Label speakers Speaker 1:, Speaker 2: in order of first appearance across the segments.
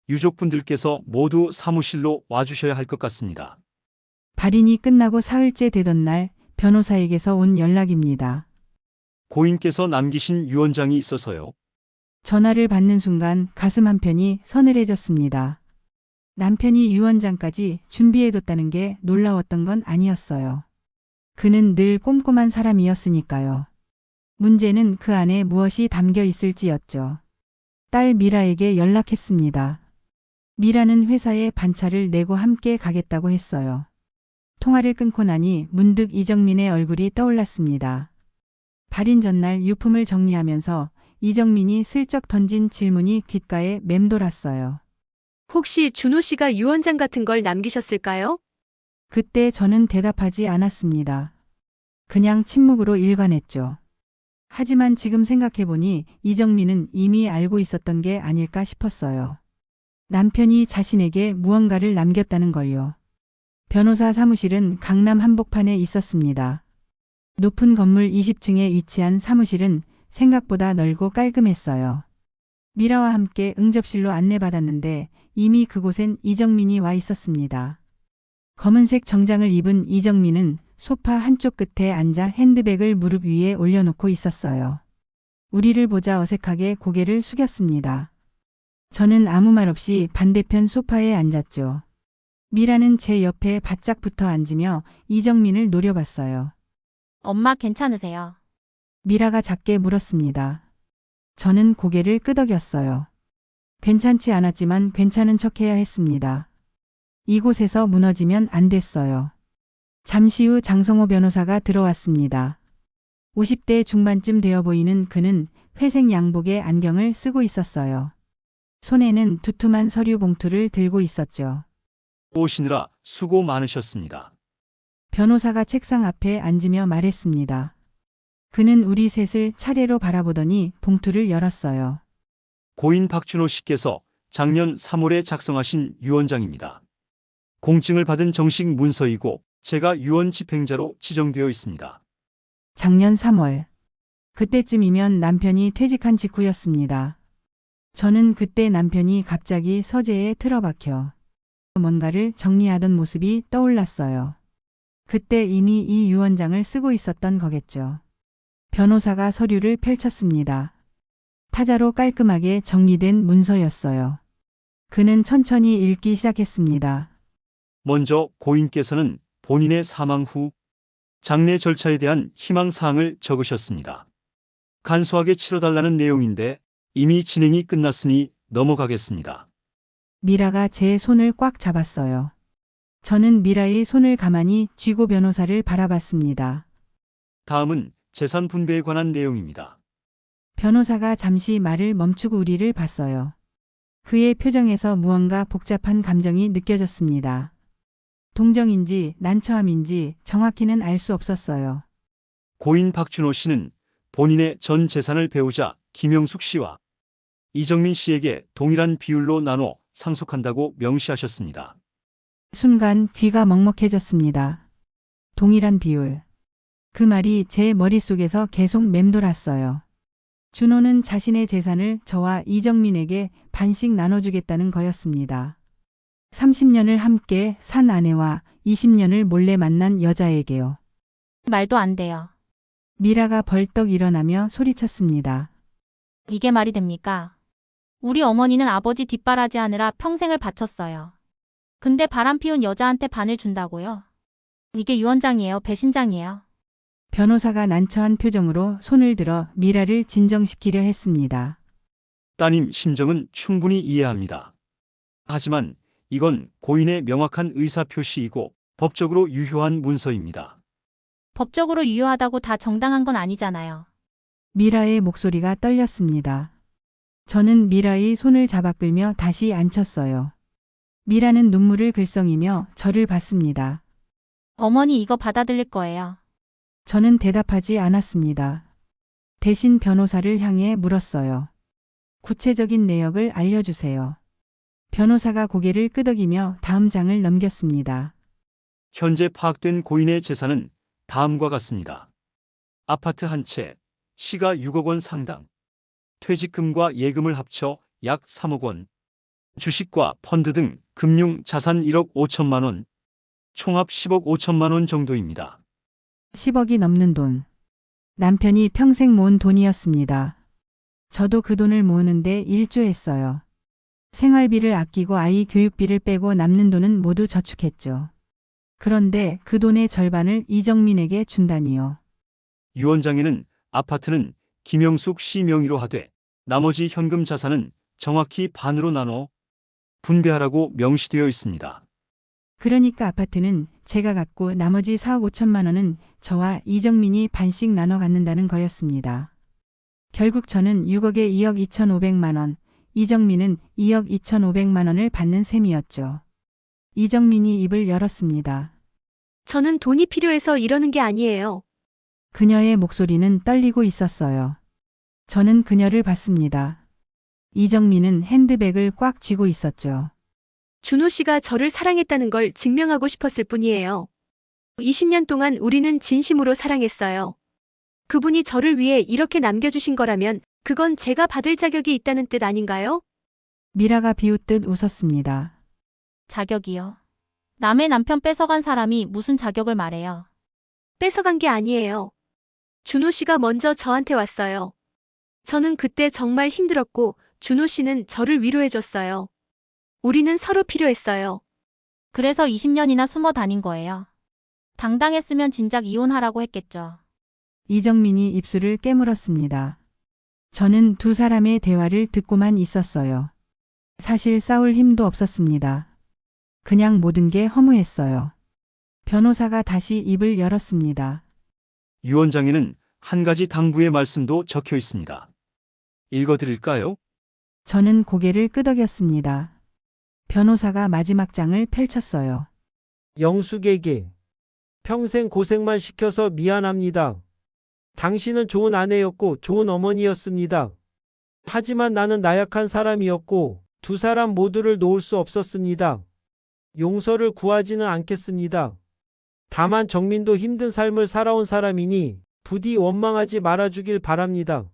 Speaker 1: 유족분들께서 모두 사무실로 와주셔야 할 것 같습니다.
Speaker 2: 발인이 끝나고 사흘째 되던 날 변호사에게서 온 연락입니다.
Speaker 1: 고인께서 남기신 유언장이 있어서요.
Speaker 2: 전화를 받는 순간 가슴 한편이 서늘해졌습니다. 남편이 유언장까지 준비해뒀다는 게 놀라웠던 건 아니었어요. 그는 늘 꼼꼼한 사람이었으니까요. 문제는 그 안에 무엇이 담겨 있을지였죠. 딸 미라에게 연락했습니다. 미라는 회사에 반차를 내고 함께 가겠다고 했어요. 통화를 끊고 나니 문득 이정민의 얼굴이 떠올랐습니다. 발인 전날 유품을 정리하면서 이정민이 슬쩍 던진 질문이 귓가에 맴돌았어요.
Speaker 3: 혹시 준호 씨가 유언장 같은 걸 남기셨을까요?
Speaker 2: 그때 저는 대답하지 않았습니다. 그냥 침묵으로 일관했죠. 하지만 지금 생각해보니 이정민은 이미 알고 있었던 게 아닐까 싶었어요. 남편이 자신에게 무언가를 남겼다는 걸요. 변호사 사무실은 강남 한복판에 있었습니다. 높은 건물 20층에 위치한 사무실은 생각보다 넓고 깔끔했어요. 미라와 함께 응접실로 안내받았는데 이미 그곳엔 이정민이 와 있었습니다. 검은색 정장을 입은 이정민은 소파 한쪽 끝에 앉아 핸드백을 무릎 위에 올려놓고 있었어요. 우리를 보자 어색하게 고개를 숙였습니다. 저는 아무 말 없이 반대편 소파에 앉았죠. 미라는 제 옆에 바짝 붙어 앉으며 이정민을 노려봤어요.
Speaker 4: 엄마 괜찮으세요?
Speaker 2: 미라가 작게 물었습니다. 저는 고개를 끄덕였어요. 괜찮지 않았지만 괜찮은 척해야 했습니다. 이곳에서 무너지면 안 됐어요. 잠시 후 장성호 변호사가 들어왔습니다. 50대 중반쯤 되어 보이는 그는 회색 양복에 안경을 쓰고 있었어요. 손에는 두툼한 서류 봉투를 들고 있었죠.
Speaker 1: 오시느라 수고 많으셨습니다.
Speaker 2: 변호사가 책상 앞에 앉으며 말했습니다. 그는 우리 셋을 차례로 바라보더니 봉투를 열었어요.
Speaker 1: 고인 박준호 씨께서 작년 3월에 작성하신 유언장입니다. 공증을 받은 정식 문서이고 제가 유언 집행자로 지정되어 있습니다.
Speaker 2: 작년 3월. 그때쯤이면 남편이 퇴직한 직후였습니다. 저는 그때 남편이 갑자기 서재에 틀어박혀 뭔가를 정리하던 모습이 떠올랐어요. 그때 이미 이 유언장을 쓰고 있었던 거겠죠. 변호사가 서류를 펼쳤습니다. 타자로 깔끔하게 정리된 문서였어요. 그는 천천히 읽기 시작했습니다.
Speaker 1: 먼저 고인께서는 본인의 사망 후 장례 절차에 대한 희망사항을 적으셨습니다. 간소하게 치러달라는 내용인데 이미 진행이 끝났으니 넘어가겠습니다.
Speaker 2: 미라가 제 손을 꽉 잡았어요. 저는 미라의 손을 가만히 쥐고 변호사를 바라봤습니다.
Speaker 1: 다음은 재산 분배에 관한 내용입니다.
Speaker 2: 변호사가 잠시 말을 멈추고 우리를 봤어요. 그의 표정에서 무언가 복잡한 감정이 느껴졌습니다. 동정인지 난처함인지 정확히는 알 수 없었어요.
Speaker 1: 고인 박준호 씨는 본인의 전 재산을 배우자 김영숙 씨와 이정민 씨에게 동일한 비율로 나눠 상속한다고 명시하셨습니다.
Speaker 2: 순간 귀가 먹먹해졌습니다. 동일한 비율. 그 말이 제 머릿속에서 계속 맴돌았어요. 준호는 자신의 재산을 저와 이정민에게 반씩 나눠주겠다는 거였습니다. 30년을 함께 산 아내와 20년을 몰래 만난 여자에게요.
Speaker 4: 말도 안 돼요.
Speaker 2: 미라가 벌떡 일어나며 소리쳤습니다.
Speaker 4: 이게 말이 됩니까? 우리 어머니는 아버지 뒷바라지하느라 평생을 바쳤어요. 근데 바람 피운 여자한테 반을 준다고요? 이게 유언장이에요, 배신장이에요.
Speaker 2: 변호사가 난처한 표정으로 손을 들어 미라를 진정시키려 했습니다.
Speaker 1: 따님 심정은 충분히 이해합니다. 하지만 이건 고인의 명확한 의사표시이고 법적으로 유효한 문서입니다.
Speaker 4: 법적으로 유효하다고 다 정당한 건 아니잖아요.
Speaker 2: 미라의 목소리가 떨렸습니다. 저는 미라의 손을 잡아 끌며 다시 앉혔어요. 미라는 눈물을 글썽이며 저를 봤습니다.
Speaker 4: 어머니 이거 받아들일 거예요.
Speaker 2: 저는 대답하지 않았습니다. 대신 변호사를 향해 물었어요. 구체적인 내역을 알려주세요. 변호사가 고개를 끄덕이며 다음 장을 넘겼습니다.
Speaker 1: 현재 파악된 고인의 재산은 다음과 같습니다. 아파트 한 채, 시가 6억 원 상당, 퇴직금과 예금을 합쳐 약 3억 원, 주식과 펀드 등 금융 자산 1억 5천만 원, 총합 10억 5천만 원 정도입니다.
Speaker 2: 10억이 넘는 돈. 남편이 평생 모은 돈이었습니다. 저도 그 돈을 모으는데 일조했어요. 생활비를 아끼고 아이 교육비를 빼고 남는 돈은 모두 저축했죠. 그런데 그 돈의 절반을 이정민에게 준다니요.
Speaker 1: 유 원장에는 아파트는 김영숙 씨 명의로 하되 나머지 현금 자산은 정확히 반으로 나눠 분배하라고 명시되어 있습니다.
Speaker 2: 그러니까 아파트는 제가 갖고 나머지 4억 5천만 원은 저와 이정민이 반씩 나눠 갖는다는 거였습니다. 결국 저는 6억에 2억 2,500만 원, 이정민은 2억 2,500만 원을 받는 셈이었죠. 이정민이 입을 열었습니다.
Speaker 3: 저는 돈이 필요해서 이러는 게 아니에요.
Speaker 2: 그녀의 목소리는 떨리고 있었어요. 저는 그녀를 봤습니다. 이정민은 핸드백을 꽉 쥐고 있었죠.
Speaker 3: 준호 씨가 저를 사랑했다는 걸 증명하고 싶었을 뿐이에요. 20년 동안 우리는 진심으로 사랑했어요. 그분이 저를 위해 이렇게 남겨주신 거라면 그건 제가 받을 자격이 있다는 뜻 아닌가요?
Speaker 2: 미라가 비웃듯 웃었습니다.
Speaker 4: 자격이요. 남의 남편 뺏어간 사람이 무슨 자격을 말해요.
Speaker 3: 뺏어간 게 아니에요. 준호 씨가 먼저 저한테 왔어요. 저는 그때 정말 힘들었고 준호 씨는 저를 위로해줬어요. 우리는 서로 필요했어요.
Speaker 4: 그래서 20년이나 숨어 다닌 거예요. 당당했으면 진작 이혼하라고 했겠죠.
Speaker 2: 이정민이 입술을 깨물었습니다. 저는 두 사람의 대화를 듣고만 있었어요. 사실 싸울 힘도 없었습니다. 그냥 모든 게 허무했어요. 변호사가 다시 입을 열었습니다.
Speaker 1: 유 원장에는 한 가지 당부의 말씀도 적혀 있습니다. 읽어드릴까요?
Speaker 2: 저는 고개를 끄덕였습니다. 변호사가 마지막 장을 펼쳤어요.
Speaker 5: 영숙에게 평생 고생만 시켜서 미안합니다. 당신은 좋은 아내였고 좋은 어머니였습니다. 하지만 나는 나약한 사람이었고 두 사람 모두를 놓을 수 없었습니다. 용서를 구하지는 않겠습니다. 다만 정민도 힘든 삶을 살아온 사람이니 부디 원망하지 말아주길 바랍니다.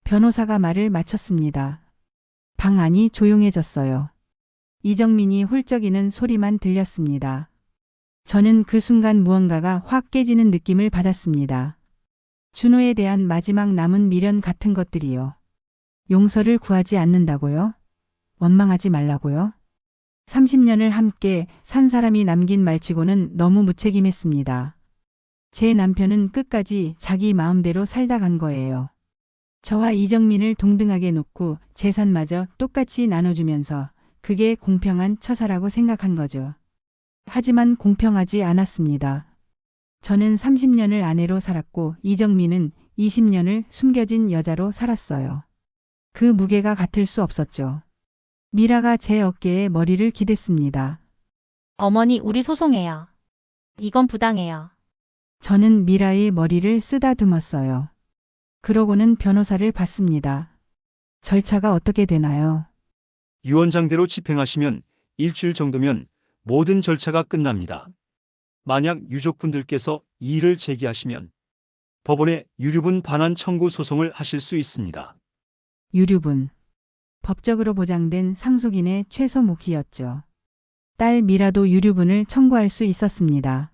Speaker 2: 변호사가 말을 마쳤습니다. 방 안이 조용해졌어요. 이정민이 훌쩍이는 소리만 들렸습니다. 저는 그 순간 무언가가 확 깨지는 느낌을 받았습니다. 준호에 대한 마지막 남은 미련 같은 것들이요. 용서를 구하지 않는다고요? 원망하지 말라고요? 30년을 함께 산 사람이 남긴 말치고는 너무 무책임했습니다. 제 남편은 끝까지 자기 마음대로 살다 간 거예요. 저와 이정민을 동등하게 놓고 재산마저 똑같이 나눠주면서 그게 공평한 처사라고 생각한 거죠. 하지만 공평하지 않았습니다. 저는 30년을 아내로 살았고 이정민은 20년을 숨겨진 여자로 살았어요. 그 무게가 같을 수 없었죠. 미라가 제 어깨에 머리를 기댔습니다.
Speaker 4: 어머니, 우리 소송해요. 이건 부당해요.
Speaker 2: 저는 미라의 머리를 쓰다듬었어요. 그러고는 변호사를 봤습니다. 절차가 어떻게 되나요?
Speaker 1: 유 원장대로 집행하시면 일주일 정도면 모든 절차가 끝납니다. 만약 유족분들께서 이의를 제기하시면 법원에 유류분 반환 청구 소송을 하실 수 있습니다.
Speaker 2: 유류분. 법적으로 보장된 상속인의 최소 몫이었죠. 딸 미라도 유류분을 청구할 수 있었습니다.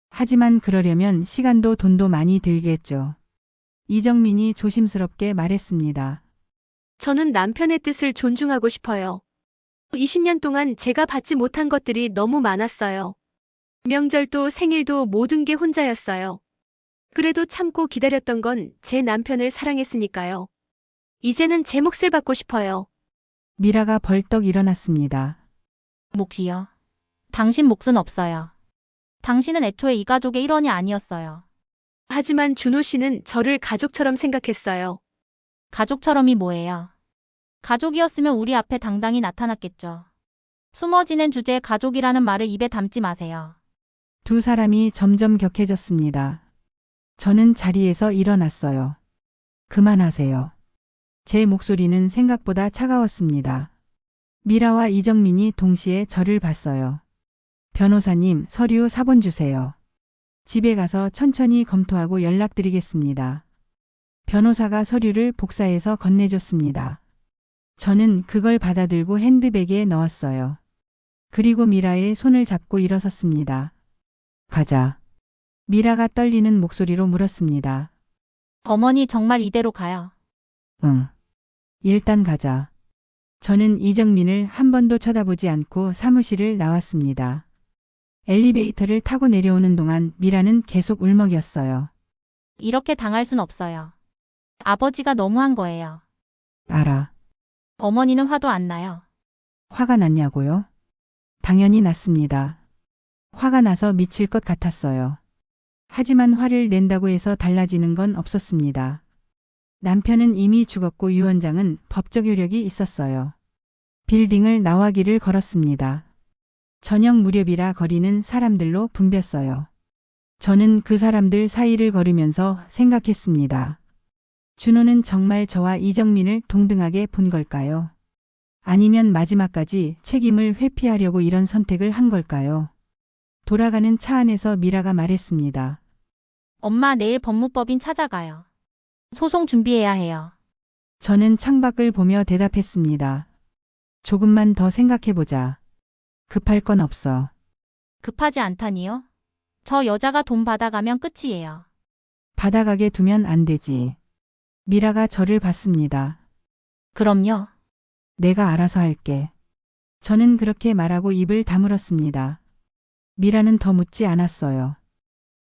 Speaker 2: 하지만 그러려면 시간도 돈도 많이 들겠죠. 이정민이 조심스럽게 말했습니다.
Speaker 3: 저는 남편의 뜻을 존중하고 싶어요. 20년 동안 제가 받지 못한 것들이 너무 많았어요. 명절도 생일도 모든 게 혼자였어요. 그래도 참고 기다렸던 건 제 남편을 사랑했으니까요. 이제는 제 몫을 받고 싶어요.
Speaker 2: 미라가 벌떡 일어났습니다.
Speaker 4: 몫이요. 당신 몫은 없어요. 당신은 애초에 이 가족의 일원이 아니었어요.
Speaker 3: 하지만 준호 씨는 저를 가족처럼 생각했어요.
Speaker 4: 가족처럼이 뭐예요? 가족이었으면 우리 앞에 당당히 나타났겠죠. 숨어 지낸 주제에 가족이라는 말을 입에 담지 마세요.
Speaker 2: 두 사람이 점점 격해졌습니다. 저는 자리에서 일어났어요. 그만하세요. 제 목소리는 생각보다 차가웠습니다. 미라와 이정민이 동시에 저를 봤어요. 변호사님, 서류 사본 주세요. 집에 가서 천천히 검토하고 연락드리겠습니다. 변호사가 서류를 복사해서 건네줬습니다. 저는 그걸 받아들고 핸드백에 넣었어요. 그리고 미라의 손을 잡고 일어섰습니다. 가자. 미라가 떨리는 목소리로 물었습니다.
Speaker 4: 어머니 정말 이대로 가요.
Speaker 2: 응. 일단 가자. 저는 이정민을 한 번도 쳐다보지 않고 사무실을 나왔습니다. 엘리베이터를 타고 내려오는 동안 미라는 계속 울먹였어요.
Speaker 4: 이렇게 당할 순 없어요. 아버지가 너무한 거예요.
Speaker 2: 알아.
Speaker 4: 어머니는 화도 안 나요.
Speaker 2: 화가 났냐고요? 당연히 났습니다. 화가 나서 미칠 것 같았어요. 하지만 화를 낸다고 해서 달라지는 건 없었습니다. 남편은 이미 죽었고 유언장은 법적 효력이 있었어요. 빌딩을 나와 길을 걸었습니다. 저녁 무렵이라 거리는 사람들로 붐볐어요. 저는 그 사람들 사이를 걸으면서 생각했습니다. 준호는 정말 저와 이정민을 동등하게 본 걸까요? 아니면 마지막까지 책임을 회피하려고 이런 선택을 한 걸까요? 돌아가는 차 안에서 미라가 말했습니다.
Speaker 4: 엄마 내일 법무법인 찾아가요. 소송 준비해야 해요.
Speaker 2: 저는 창밖을 보며 대답했습니다. 조금만 더 생각해보자. 급할 건 없어.
Speaker 4: 급하지 않다니요? 저 여자가 돈 받아가면 끝이에요.
Speaker 2: 받아가게 두면 안 되지. 미라가 저를 봤습니다.
Speaker 4: 그럼요.
Speaker 2: 내가 알아서 할게. 저는 그렇게 말하고 입을 다물었습니다. 미라는 더 묻지 않았어요.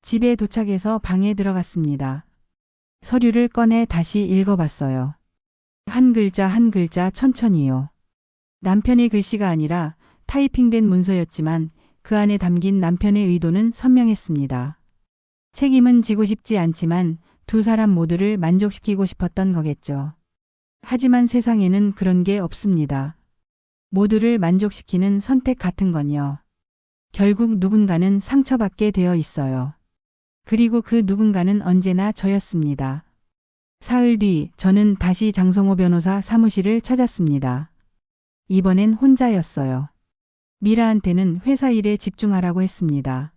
Speaker 2: 집에 도착해서 방에 들어갔습니다. 서류를 꺼내 다시 읽어봤어요. 한 글자 한 글자 천천히요. 남편의 글씨가 아니라 타이핑된 문서였지만 그 안에 담긴 남편의 의도는 선명했습니다. 책임은 지고 싶지 않지만 두 사람 모두를 만족시키고 싶었던 거겠죠. 하지만 세상에는 그런 게 없습니다. 모두를 만족시키는 선택 같은 건요. 결국 누군가는 상처받게 되어 있어요. 그리고 그 누군가는 언제나 저였습니다. 사흘 뒤 저는 다시 장성호 변호사 사무실을 찾았습니다. 이번엔 혼자였어요. 미라한테는 회사 일에 집중하라고 했습니다.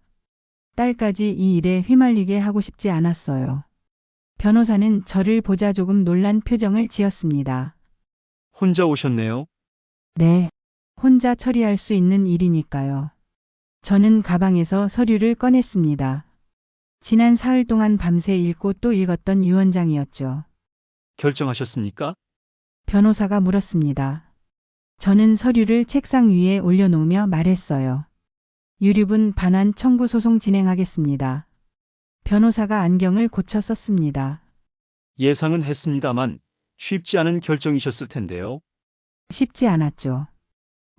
Speaker 2: 딸까지 이 일에 휘말리게 하고 싶지 않았어요. 변호사는 저를 보자 조금 놀란 표정을 지었습니다.
Speaker 1: 혼자 오셨네요.
Speaker 2: 네, 혼자 처리할 수 있는 일이니까요. 저는 가방에서 서류를 꺼냈습니다. 지난 사흘 동안 밤새 읽고 또 읽었던 유언장이었죠.
Speaker 1: 결정하셨습니까?
Speaker 2: 변호사가 물었습니다. 저는 서류를 책상 위에 올려놓으며 말했어요. 유류분 반환 청구 소송 진행하겠습니다. 변호사가 안경을 고쳐 썼습니다.
Speaker 1: 예상은 했습니다만 쉽지 않은 결정이셨을 텐데요.
Speaker 2: 쉽지 않았죠.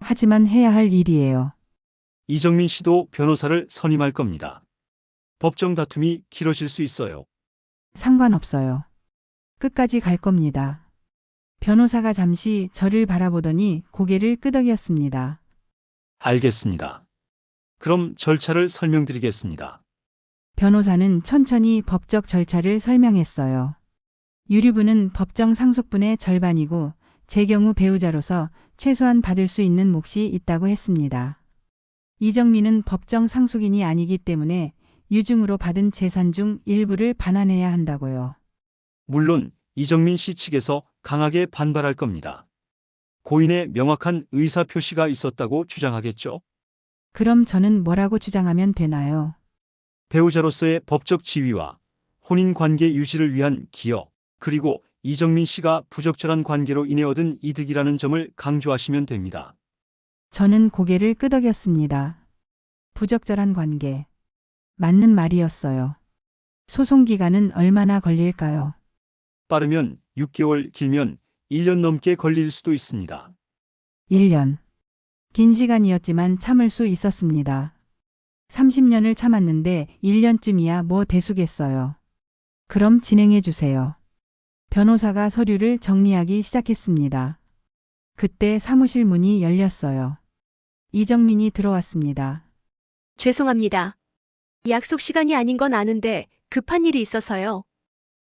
Speaker 2: 하지만 해야 할 일이에요.
Speaker 1: 이정민 씨도 변호사를 선임할 겁니다. 법정 다툼이 길어질 수 있어요.
Speaker 2: 상관없어요. 끝까지 갈 겁니다. 변호사가 잠시 저를 바라보더니 고개를 끄덕였습니다.
Speaker 1: 알겠습니다. 그럼 절차를 설명드리겠습니다.
Speaker 2: 변호사는 천천히 법적 절차를 설명했어요. 유류분은 법정 상속분의 절반이고 제 경우 배우자로서 최소한 받을 수 있는 몫이 있다고 했습니다. 이정민은 법정 상속인이 아니기 때문에 유증으로 받은 재산 중 일부를 반환해야 한다고요.
Speaker 1: 물론 이정민 씨 측에서 강하게 반발할 겁니다. 고인의 명확한 의사 표시가 있었다고 주장하겠죠.
Speaker 2: 그럼 저는 뭐라고 주장하면 되나요?
Speaker 1: 배우자로서의 법적 지위와 혼인 관계 유지를 위한 기여, 그리고 이정민 씨가 부적절한 관계로 인해 얻은 이득이라는 점을 강조하시면 됩니다.
Speaker 2: 저는 고개를 끄덕였습니다. 부적절한 관계. 맞는 말이었어요. 소송 기간은 얼마나 걸릴까요?
Speaker 1: 빠르면 6개월, 길면 1년 넘게 걸릴 수도 있습니다.
Speaker 2: 1년. 긴 시간이었지만 참을 수 있었습니다. 30년을 참았는데 1년쯤이야 뭐 대수겠어요. 그럼 진행해 주세요. 변호사가 서류를 정리하기 시작했습니다. 그때 사무실 문이 열렸어요. 이정민이 들어왔습니다.
Speaker 3: 죄송합니다. 약속 시간이 아닌 건 아는데 급한 일이 있어서요.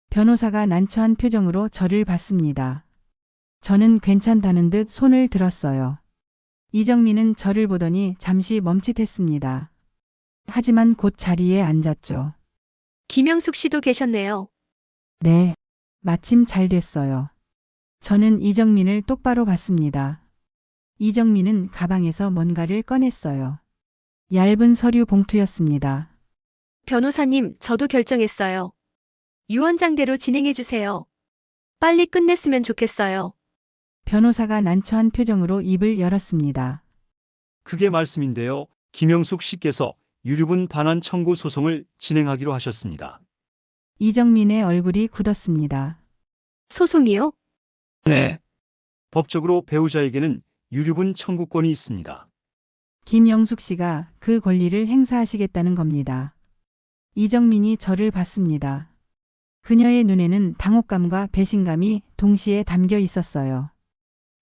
Speaker 2: 변호사가 난처한 표정으로 저를 봤습니다. 저는 괜찮다는 듯 손을 들었어요. 이정민은 저를 보더니 잠시 멈칫했습니다. 하지만 곧 자리에 앉았죠.
Speaker 3: 김영숙 씨도 계셨네요.
Speaker 2: 네, 마침 잘 됐어요. 저는 이정민을 똑바로 봤습니다. 이정민은 가방에서 뭔가를 꺼냈어요. 얇은 서류 봉투였습니다.
Speaker 3: 변호사님, 저도 결정했어요. 유언장대로 진행해 주세요. 빨리 끝냈으면 좋겠어요.
Speaker 2: 변호사가 난처한 표정으로 입을 열었습니다.
Speaker 1: 그게 말씀인데요. 김영숙 씨께서 유류분 반환 청구 소송을 진행하기로 하셨습니다.
Speaker 2: 이정민의 얼굴이 굳었습니다.
Speaker 3: 소송이요?
Speaker 1: 네. 법적으로 배우자에게는 유류분 청구권이 있습니다.
Speaker 2: 김영숙 씨가 그 권리를 행사하시겠다는 겁니다. 이정민이 저를 봤습니다. 그녀의 눈에는 당혹감과 배신감이 동시에 담겨 있었어요.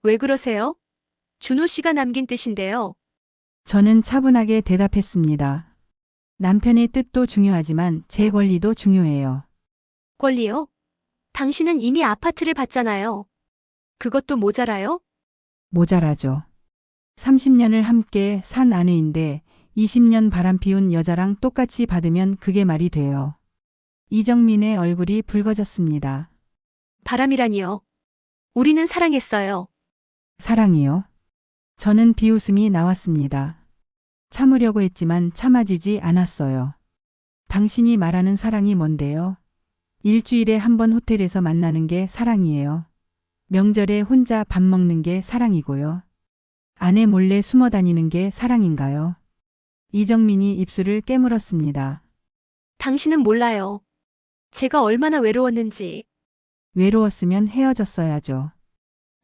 Speaker 3: 왜 그러세요? 준호 씨가 남긴 뜻인데요.
Speaker 2: 저는 차분하게 대답했습니다. 남편의 뜻도 중요하지만 제 권리도 중요해요.
Speaker 3: 권리요? 당신은 이미 아파트를 봤잖아요. 그것도 모자라요?
Speaker 2: 모자라죠. 30년을 함께 산 아내인데 20년 바람피운 여자랑 똑같이 받으면 그게 말이 돼요. 이정민의 얼굴이 붉어졌습니다.
Speaker 3: 바람이라니요. 우리는 사랑했어요.
Speaker 2: 사랑이요? 저는 비웃음이 나왔습니다. 참으려고 했지만 참아지지 않았어요. 당신이 말하는 사랑이 뭔데요? 일주일에 한 번 호텔에서 만나는 게 사랑이에요. 명절에 혼자 밥 먹는 게 사랑이고요. 아내 몰래 숨어 다니는 게 사랑인가요? 이정민이 입술을 깨물었습니다.
Speaker 3: 당신은 몰라요. 제가 얼마나 외로웠는지.
Speaker 2: 외로웠으면 헤어졌어야죠.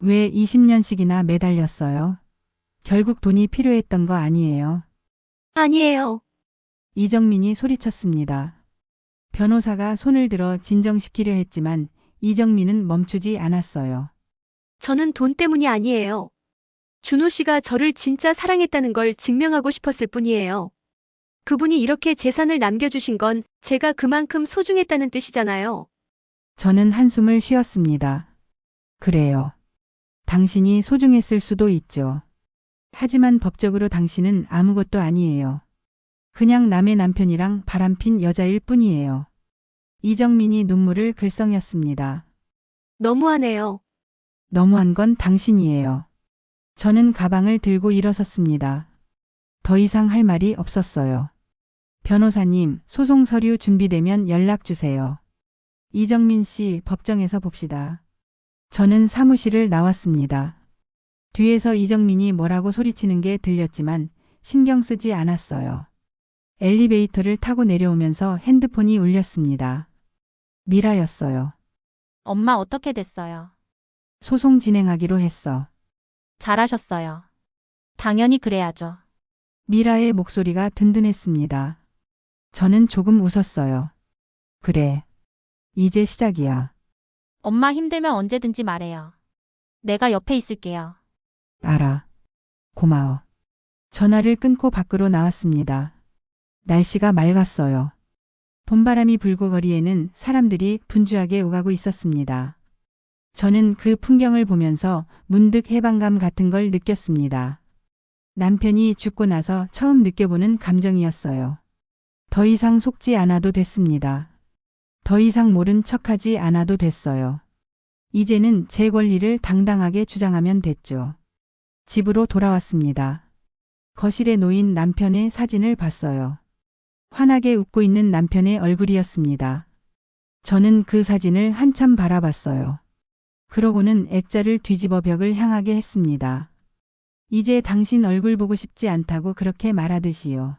Speaker 2: 왜 20년씩이나 매달렸어요? 결국 돈이 필요했던 거 아니에요.
Speaker 3: 아니에요.
Speaker 2: 이정민이 소리쳤습니다. 변호사가 손을 들어 진정시키려 했지만 이정민은 멈추지 않았어요.
Speaker 3: 저는 돈 때문이 아니에요. 준호 씨가 저를 진짜 사랑했다는 걸 증명하고 싶었을 뿐이에요. 그분이 이렇게 재산을 남겨주신 건 제가 그만큼 소중했다는 뜻이잖아요.
Speaker 2: 저는 한숨을 쉬었습니다. 그래요. 당신이 소중했을 수도 있죠. 하지만 법적으로 당신은 아무것도 아니에요. 그냥 남의 남편이랑 바람핀 여자일 뿐이에요. 이정민이 눈물을 글썽였습니다.
Speaker 3: 너무하네요.
Speaker 2: 너무한 건 당신이에요. 저는 가방을 들고 일어섰습니다. 더 이상 할 말이 없었어요. 변호사님, 소송 서류 준비되면 연락 주세요. 이정민 씨, 법정에서 봅시다. 저는 사무실을 나왔습니다. 뒤에서 이정민이 뭐라고 소리치는 게 들렸지만 신경 쓰지 않았어요. 엘리베이터를 타고 내려오면서 핸드폰이 울렸습니다. 미라였어요.
Speaker 4: 엄마 어떻게 됐어요?
Speaker 2: 소송 진행하기로 했어.
Speaker 4: 잘하셨어요. 당연히 그래야죠.
Speaker 2: 미라의 목소리가 든든했습니다. 저는 조금 웃었어요. 그래. 이제 시작이야.
Speaker 4: 엄마 힘들면 언제든지 말해요. 내가 옆에 있을게요.
Speaker 2: 알아. 고마워. 전화를 끊고 밖으로 나왔습니다. 날씨가 맑았어요. 봄바람이 불고 거리에는 사람들이 분주하게 오가고 있었습니다. 저는 그 풍경을 보면서 문득 해방감 같은 걸 느꼈습니다. 남편이 죽고 나서 처음 느껴보는 감정이었어요. 더 이상 속지 않아도 됐습니다. 더 이상 모른 척하지 않아도 됐어요. 이제는 제 권리를 당당하게 주장하면 됐죠. 집으로 돌아왔습니다. 거실에 놓인 남편의 사진을 봤어요. 환하게 웃고 있는 남편의 얼굴이었습니다. 저는 그 사진을 한참 바라봤어요. 그러고는 액자를 뒤집어 벽을 향하게 했습니다. 이제 당신 얼굴 보고 싶지 않다고 그렇게 말하듯이요.